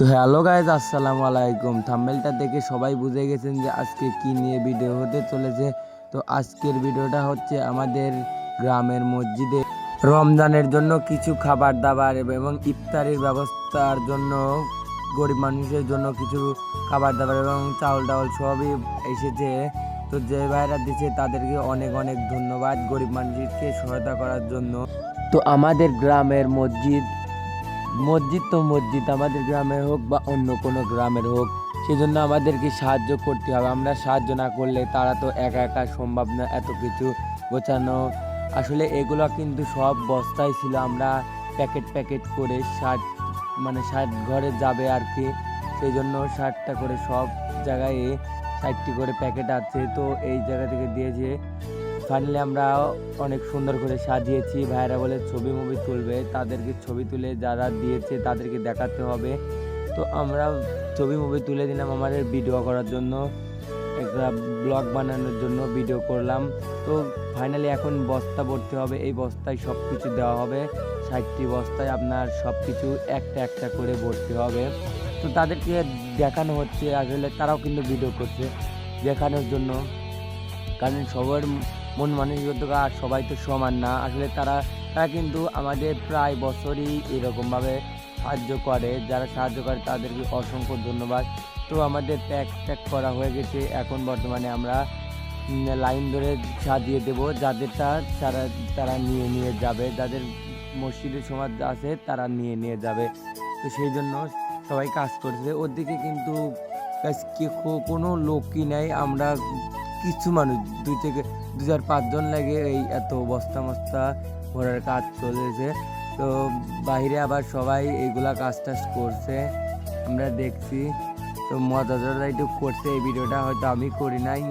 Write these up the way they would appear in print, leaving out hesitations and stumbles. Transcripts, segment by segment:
তো hello guys, আসসালামু আলাইকুম। থাম্বনেলটা দেখে সবাই বুঝে গেছেন যে আজকে কি নিয়ে ভিডিও হতে চলেছে। তো আজকের ভিডিওটা হচ্ছে আমাদের গ্রামের মসজিদে রমজানের জন্য কিছু খাবার দাবার এবং ইফতারির ব্যবস্থার জন্য গরিব মানুষের জন্য কিছু খাবার দাবার এবং চাউল টাউল সবই এসেছে। তো যে ভাইরা দিচ্ছে তাদেরকে অনেক অনেক ধন্যবাদ গরিব মানুষকে সহায়তা করার জন্য। তো আমাদের গ্রামের মসজিদ মসজিদ তো মসজিদ আমাদের গ্রামের হোক বা অন্য কোনো গ্রামের হোক, সেজন্য আমাদেরকে সাহায্য করতে হবে। আমরা সাহায্য না করলে তারা তো একা একা সম্ভব না এত কিছু গোছানো। আসলে এগুলো কিন্তু সব বস্তায় ছিল, আমরা প্যাকেট প্যাকেট করে ষাট ঘরে যাবে আর কি, সেই জন্য 60টা করে সব জায়গায় 60টি করে প্যাকেট আছে। তো এই জায়গা থেকে দিয়েছে। ফাইনালি আমরা অনেক সুন্দর করে সাজিয়েছি। ভাইরা বলে ছবি মুভি তুলবে, তাদেরকে ছবি তুলে যারা দিয়েছে তাদেরকে দেখাতে হবে। তো আমরা ছবি মুভি তুলে দিলাম আমাদের ভিডিও করার জন্য, একটা ব্লগ বানানোর জন্য ভিডিও করলাম। তো ফাইনালি এখন বস্তা ভরতে হবে, এই বস্তায় সব কিছু দেওয়া হবে। 60টি বস্তায় আপনার সব কিছু একটা একটা করে ভরতে হবে। তো তাদেরকে দেখানো হচ্ছে, আসলে তারাও কিন্তু ভিডিও করছে দেখানোর জন্য, কারণ সবার মন মানসিকতা আর সবাই তো সমান না। আসলে তারা কিন্তু আমাদের প্রায় বছরই এরকমভাবে সাহায্য করে। যারা সাহায্য করে তাদেরকে অসংখ্য ধন্যবাদ। তো আমাদের প্যাক করা হয়ে গেছে, এখন বর্তমানে আমরা লাইন ধরে সাজিয়ে দেব, যাদেরটা তারা নিয়ে যাবে, যাদের মসজিদের সমাজ আছে তারা নিয়ে যাবে। তো সেই জন্য সবাই কাজ করছে, ওদিকে কিন্তু কোনো লোকই নাই। আমরা কিছু মানুষ 2 থেকে 5 জন লাগে এই এত বস্তা মস্তা ভরার কাজ চলেছে। তো বাইরে আবার সবাই এইগুলা কাজ টাজ করছে, আমরা দেখছি। তো মজাদার একটু করছে, এই ভিডিওটা হয়তো আমি করি নাই,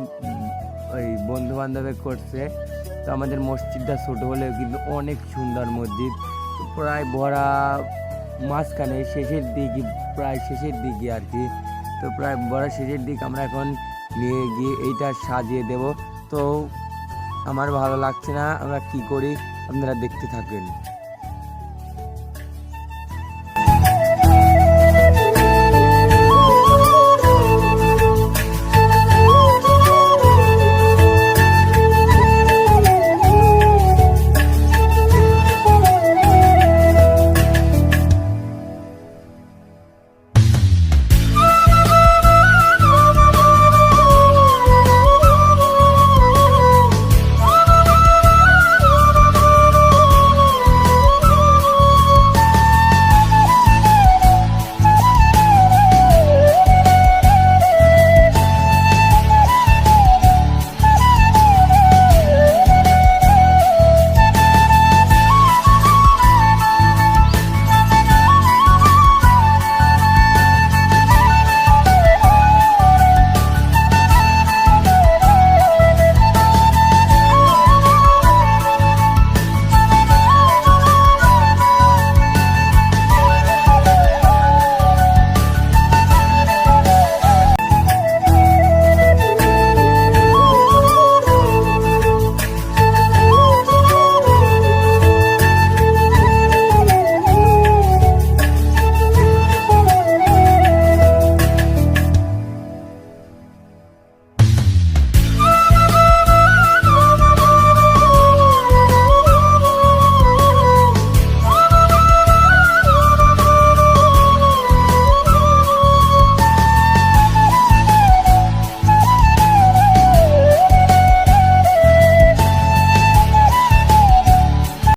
ওই বন্ধু বান্ধবে করছে। তো আমাদের মসজিদটা ছোট হলেও কিন্তু অনেক সুন্দর মসজিদ। তো প্রায় ভরা মাঝখানে প্রায় শেষের দিকে আর কি। তো প্রায় ভরা শেষের দিক আমরা এখন নিয়ে গিয়ে এইটা সাজিয়ে দেব। তো আমার ভালো লাগছে না, আমরা কি করি আপনারা দেখতে থাকবেন।